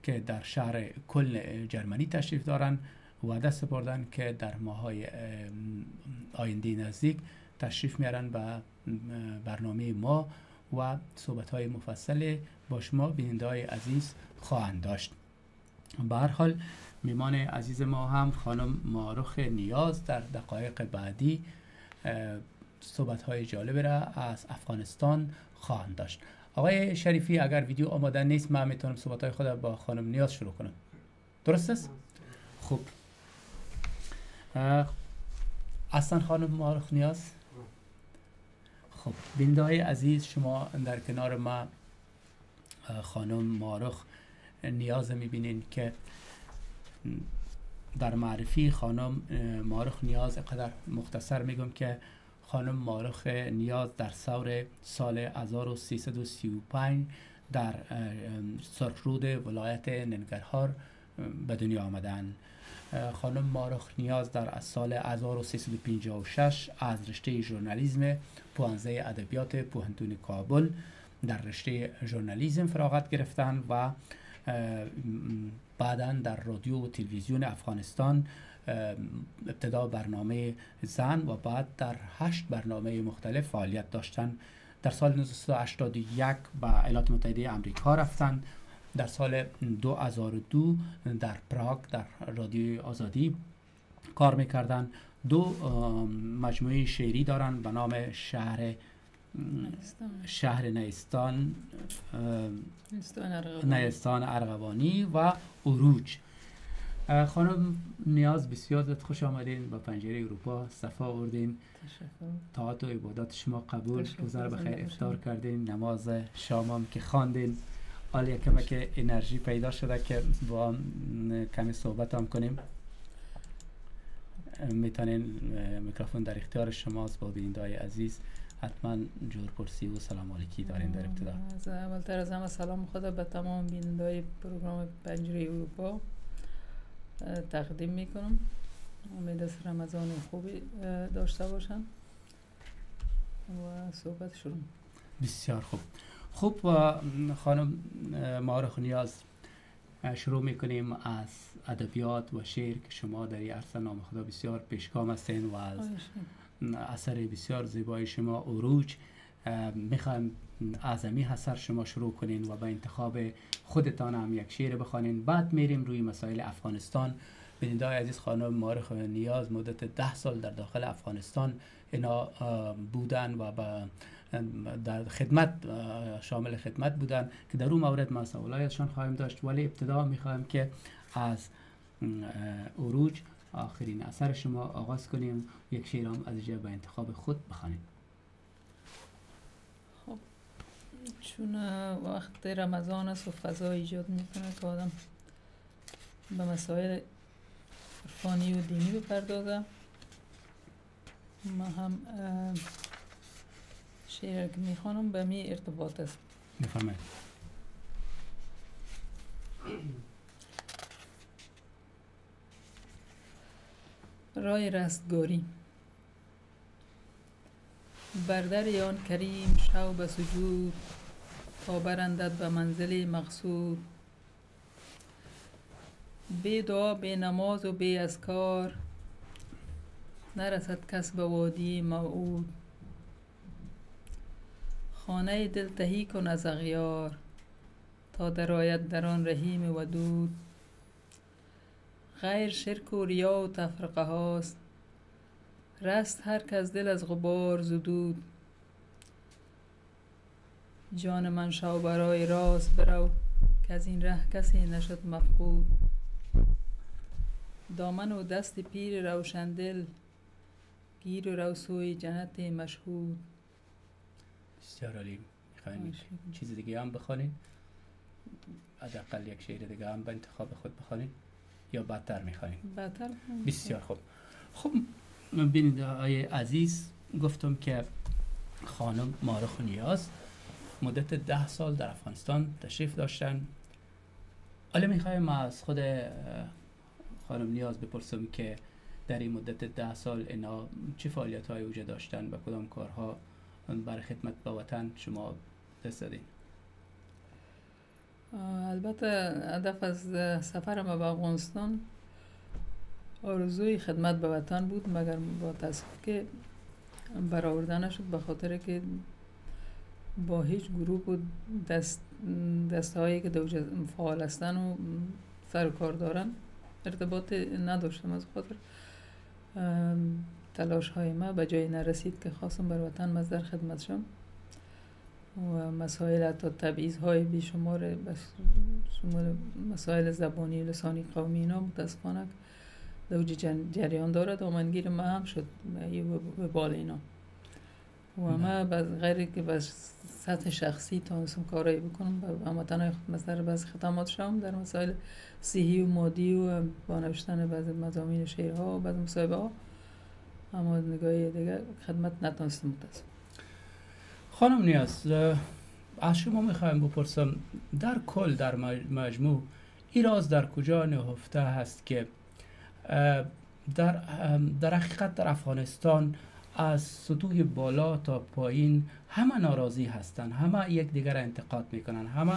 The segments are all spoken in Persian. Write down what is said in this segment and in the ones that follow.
که در شهر کلن جرمنی تشریف دارند وعده سپردن که در ماهای آینده نزدیک تشریف میارن به برنامه ما و صحبت‌های مفصل با شما بیننده‌های عزیز خواهند داشت. به هر حال میمان عزیز ما هم خانم مارخ نیاز در دقایق بعدی صحبت‌های جالب را از افغانستان خواهند داشت. آقای شریفی اگر ویدیو آماده نیست من میتونم صحبت‌های خود با خانم نیاز شروع کنم. درست است؟ خوب. اصلا خانم مارخ نیاز. خب بیننده‌های عزیز، شما در کنار ما خانم مارخ نیاز میبینین که در معرفی خانم مارخ نیاز قدر مختصر میگم که خانم مارخ نیاز در سال 1335 در سرخرود ولایت ننگرهار به دنیا آمدند. خانم مارخ نیاز در سال 1356 از رشته ژورنالیسم پوهنځی ادبیات پوهنتون کابل در رشته ژورنالیسم فراغت گرفتند و بعداً در رادیو و تلویزیون افغانستان ابتدا برنامه زن و بعد در 8 برنامه مختلف فعالیت داشتند. در سال 1981 به ایالات متحده آمریکا رفتند. در سال 2002 در پراگ در رادیوی آزادی کار میکردن. 2 مجموعه شعری دارن به نام شهر نیستان ارغوانی و عروج. خانم نیاز بسیار خوش آمدین به پنجره اروپا، صفا آوردین. طاعت و عبادت شما قبول، گذر بخیر افطار کردین، نماز شام هم که خواندین. حالا کمک انرژی پیدا شده که با کمی صحبت هم کنیم. میتونین میکروفون در اختیار شماست. با بیننده‌های عزیز حتما جورپرسی و سلام علیکی دارین در ابتدا. از اولتر از همه سلام خدا به تمام بیننده‌های پروگرام پنجره اروپا تقدیم میکنم. امید است رمضان خوبی داشته باشن و صحبت شروع. بسیار خوب. خوب خانم مارخ نیاز، شروع میکنیم از ادبیات و شعر که شما در این عرصه نام خدا بسیار پیشگام هستین و از اثر بسیار زیبای شما عروج میخوایم از همین اثر شما شروع کنین و با انتخاب خودتان هم یک شعر بخوانین. بعد میریم روی مسائل افغانستان. بیننده‌های عزیز، خانم مارخ نیاز مدت 10 سال در داخل افغانستان اینا بودن و در خدمت شامل خدمت بودن که در اون مورد ما سوالایشان خواهیم داشت، ولی ابتدا میخوایم که از عروج آخرین اثر شما آغاز کنیم. یک شعر هم از اینجا به انتخاب خود بخوانید. خب چون وقت رمضان است و فضا ایجاد میکنه که آدم به مسائل عرفانی و دینی بپردازه، ما هم شعر که میخوانم به می ارتباط است. بفرمایید. رای رستگاری. بر در آن کریم شو به سجود، تا برندد به منزل مقصود. بی دعا بی نماز و بی اذکار، نرسد کس به وادی موعود. خانه دل تهی کن از اغیار، تا درآید در آن رحیم ودود. غیر شرک و ریا و تفرقه هاست، رست هر کس دل از غبار زدود. جان من شو برای راست برو، که از این ره کسی نشد مفقود. دامن و دست پیر روشندل، گیر و رو سوی جنت مشهود. بسیار عالی. میخواین چیز دیگه هم بخوانید؟ حداقل یک شعر دیگه هم به انتخاب خود بخوانید یا بدتر میخوانید؟ بدتر. بسیار خوب. خب بیننده‌های عزیز، گفتم که خانم مارخ نیاز مدت 10 سال در افغانستان تشریف داشتن. حالا میخوایم از خود خانم نیاز بپرسم که در این مدت 10 سال اینا چه فعالیت های وجود داشتن و کدام کارها برای خدمت به وطن شما دست دادین؟ البته هدف از سفر ما به افغانستان آرزوی خدمت به وطن بود، مگر با تاسف که برآورده نشد، به خاطر که با هیچ گروه و دستهایی که فعال هستن و سر و کار دارن ارتباط نداشتم. از خاطر تلاش های ما به جای نرسید که خواستم بر وطن مصدر خدمت شم و مسائل حتی تبعیض های بیشمار شمول مسائل زبانی لسانی قومی اینا متاسفانه دوج جریان دارد و منگیر ما هم شد به بال اینا و ما غیر که به سطح شخصی تانستم کارایی بکنم و هموطنهای خود مصدر بعض خدمات شم در مسائل صحی و مادی و با نوشتن بعض مضامین شعرها و بعض مصاحبه ها، اما نگاهی دیگه خدمت نتانستم. متاسفم. خانم نیاز، از شما میخوایم بپرسم در کل در مجموع این راز در کجا نهفته هست که در حقیقت در افغانستان از سطوح بالا تا پایین همه ناراضی هستند، همه یک دیگر انتقاد میکنن، همه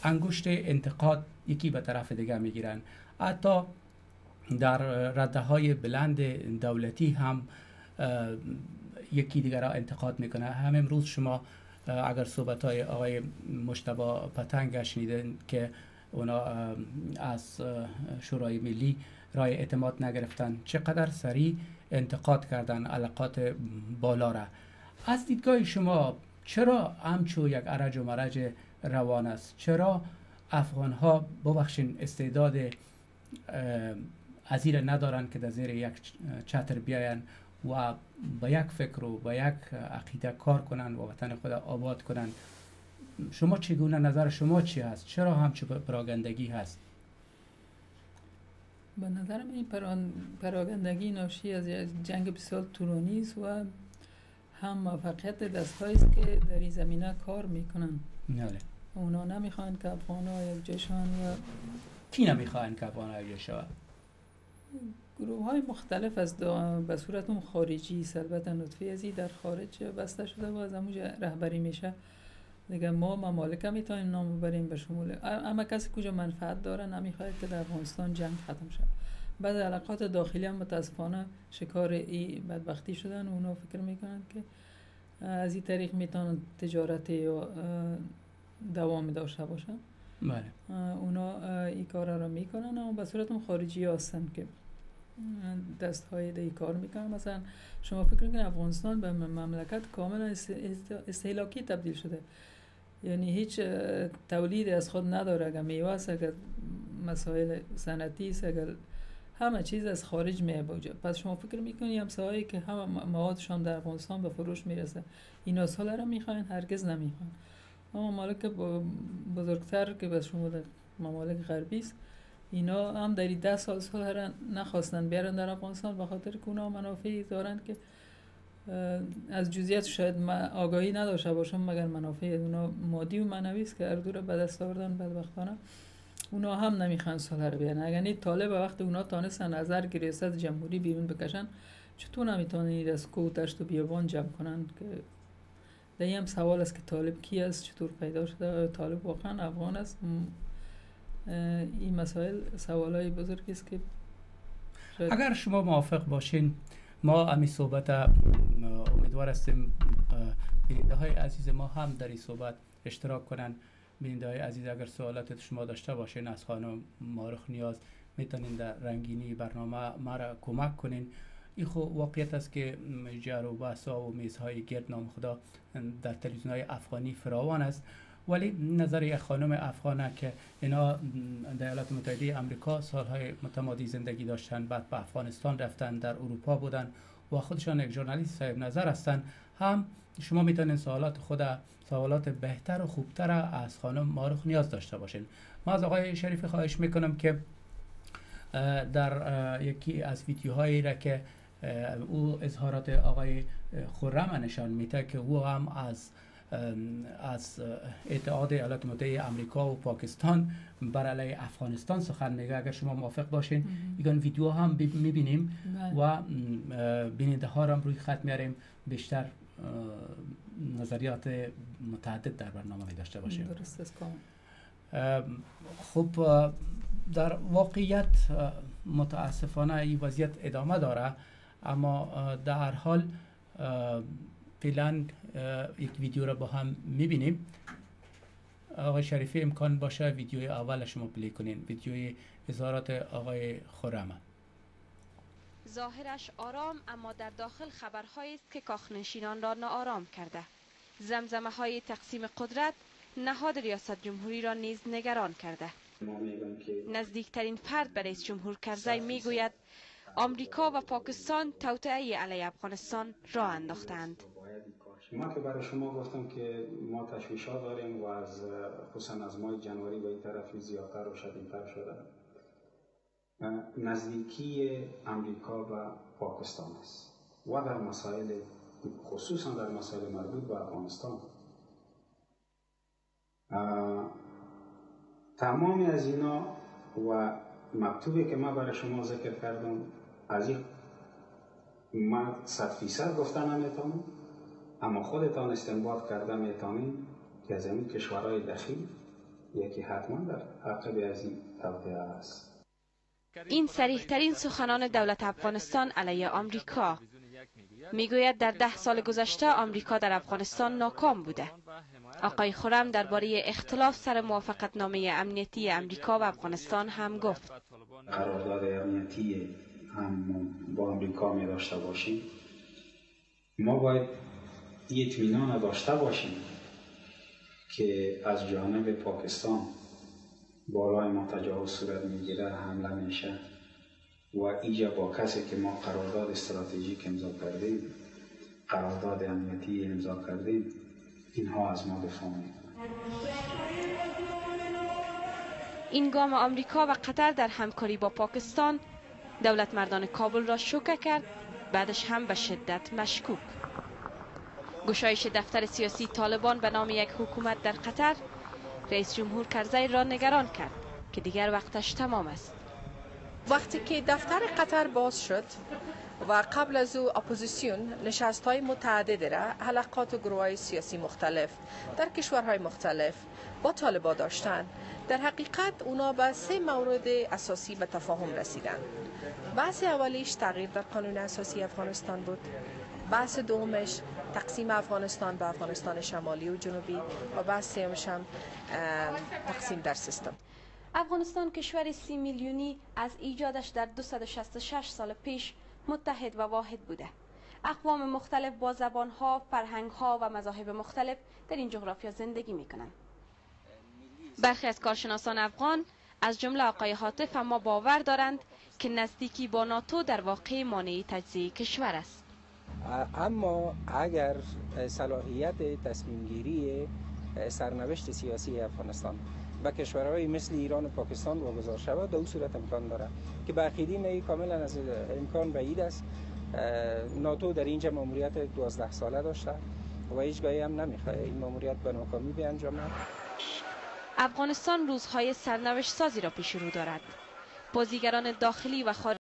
انگشت انتقاد یکی به طرف دیگه میگیرن، حتی در رده های بلند دولتی هم یکی دیگر را انتقاد میکنه. هم امروز شما اگر صحبت های آقای مجتبی پتنگ شنیدن که اونا از شورای ملی رای اعتماد نگرفتن، چقدر سریع انتقاد کردن علاقات بالا را. از دیدگاه شما چرا همچو یک ارج و مرج روان است؟ چرا افغان ها ببخشین استعداد ازیر ندارن که در زیر یک چتر بیاین و با یک فکر و با یک عقیده کار کنن و وطن خود آباد کنن؟ شما چگونه، نظر شما چی هست؟ چرا همچو پراگندگی هست؟ به نظر من این پراگندگی ناشی از جنگ بسیار طولانی است و هم موفقیت دست‌هایی است که در این زمینه کار میکنن. بله. اونا نمیخوان که افغان‌ها یک جای شوند و کی نمیخوان که افغان‌ها یک جای شوند؟ گروه‌های مختلف از به صورت اون خارجی، البته نطفه ازی در خارج بسته شده و از همونجا رهبری میشه دیگه. ما ممالک هم میتونیم نام ببریم به شمول اما کسی کجا منفعت داره نمیخواد که در افغانستان جنگ ختم شه. بعد علاقات داخلی هم متاسفانه شکار این بدبختی شدن و اونا فکر میکنن که از این طریق میتونن تجارت یا دوام داشته باشن. بله. اونا این کارا رو میکنن اما به صورت اون خارجی هستن که دست های دی کار میکنن. مثلا شما فکر کنید افغانستان به مملکت کاملا استهلاکی تبدیل شده، یعنی هیچ تولیدی از خود نداره. اگر میوه است، اگر مسائل صنعتی است، اگر همه چیز از خارج میاد. پس شما فکر میکنید همسایه‌ای که همه موادشان در افغانستان به فروش میرسه اینا سالا را میخواین؟ هرگز نمیخوان. اما ممالک بزرگتر که به شما ممالک غربی است اینا هم در 10 سال نخواستن بیارن در افغانستان به خاطر که اونا منافعی دارن که از جزئیات شاید آگاهی نداشته باشم، مگر منافع اونا مادی و معنوی است که اردو رو به دست آوردن. بدبختانه اونا هم نمیخوان سال رو بیارن. اگر این طالب وقت اونا تانستن نظر ریاست جمهوری بیرون بکشن، چطور نمیتونن از کوه تشت و بیابان جمع کنن؟ که دیگه هم سوال است که طالب کی است، چطور پیدا شده، طالب واقعا افغان است؟ این مسائل سوالای بزرگی است که اگر شما موافق باشین ما همین صحبت امیدوار هستیم بیننده های عزیز ما هم در این صحبت اشتراک کنن. بیننده های عزیز اگر سوالات شما داشته باشین از خانم مارخ نیاز میتونین در رنگینی برنامه ما را کمک کنین. این خب واقعیت است که جر و بحث‌ها و میزهای گرد نام خدا در تلویزیون‌های افغانی فراوان است، ولی نظر یک خانم افغانه که اینا در ایالات متحده آمریکا سالهای متمادی زندگی داشتن، بعد به افغانستان رفتن، در اروپا بودن و خودشان یک ژورنالیست صاحب نظر هستن، هم شما میتونین سوالات بهتر و خوبتر از خانم مارخ نیاز داشته باشین. ما از آقای شریفی خواهش میکنم که در یکی از ویدیوهایی را که او اظهارات آقای خرم نشان میده که او هم از اتحاد ایالات متحده آمریکا و پاکستان بر علیه افغانستان سخن میگه، اگر شما موافق باشین این ویدیو هم میبینیم و بیننده ها را روی خط میاریم بیشتر نظریات متعدد در برنامه داشته باشیم. درست است کاملا. خب در واقعیت متاسفانه این وضعیت ادامه داره، اما در هر حال فعلا یک ویدیو را با هم میبینیم. آقای شریفی امکان باشه ویدیوی اول شما پلی کنین، ویدیوی وزارت آقای خرمه. ظاهرش آرام اما در داخل خبرهایی است که کاخنشینان را ناآرام کرده. زمزمه های تقسیم قدرت نهاد ریاست جمهوری را نیز نگران کرده. نزدیکترین فرد به رئیس جمهور کرزی میگوید آمریکا و پاکستان توطئه علیه افغانستان را انداختند. ما که برای شما گفتم که ما تشویشات داریم و از خصوصا از ماه جنوری به این طرف زیادتر و شدیدتر شده. نزدیکی امریکا و پاکستان است و در مسائل خصوصا در مسائل مربوط به افغانستان. تمامی از اینا و مکتوبی که من برای شما ذکر کردم از این من 100% گفتن نمیتونم، اما خودتان استنباط کرده میتونید که از این کشورهای دخیل یکی حتما در عقب از این توطئه است. این صریح‌ترین سخنان دولت افغانستان علیه آمریکا. میگوید در 10 سال گذشته آمریکا در افغانستان ناکام بوده. آقای خرم درباره اختلاف سر موافقتنامه امنیتی امریکا و افغانستان هم گفت. قرارداد امنیتی هم با امریکا می داشته باشیم. ما باید اطمینان داشته باشیم که از جانب پاکستان بالای ما تجاوز صورت میگیره، حمله میشه و اینجا با کسی که ما قرارداد استراتژیک امضا کردیم، قرارداد امنیتی امضا کردیم، اینها از ما دفاع میکنن. این گام آمریکا و قطر در همکاری با پاکستان دولت مردان کابل را شوکه کرد، بعدش هم به شدت مشکوک. گشایش دفتر سیاسی طالبان به نام یک حکومت در قطر رئیس جمهور کرزی را نگران کرد که دیگر وقتش تمام است. وقتی که دفتر قطر باز شد و قبل از او اپوزیسیون نشست‌های متعدد را حلقات و گروه‌های سیاسی مختلف در کشورهای مختلف با طالبان داشتند، در حقیقت اونا به 3 مورد اساسی به تفاهم رسیدند. بحث اولیش تغییر در قانون اساسی افغانستان بود. بحث دومش تقسیم افغانستان به افغانستان شمالی و جنوبی و بحث سومش هم تقسیم در سیستم. افغانستان کشور 30 میلیونی از ایجادش در 266 سال پیش متحد و واحد بوده. اقوام مختلف با زبانها، فرهنگها و مذاهب مختلف در این جغرافیا زندگی میکنند. برخی از کارشناسان افغان از جمله آقای حاطف اما باور دارند که نزدیکی با ناتو در واقع مانع تجزیه کشور است. اما اگر صلاحیت تصمیم گیری سرنوشت سیاسی افغانستان به کشورهای مثل ایران و پاکستان واگذار شود، در اون صورت امکان دارد که بخیلی نه کاملا از امکان بعید است. ناتو در اینجا ماموریت 12 ساله داشته و هیچگاهی هم نمیخواد این ماموریت به ناکامی بیانجامد. افغانستان روزهای سرنوشت سازی را پیش رو دارد. بازیگران داخلی و خارجی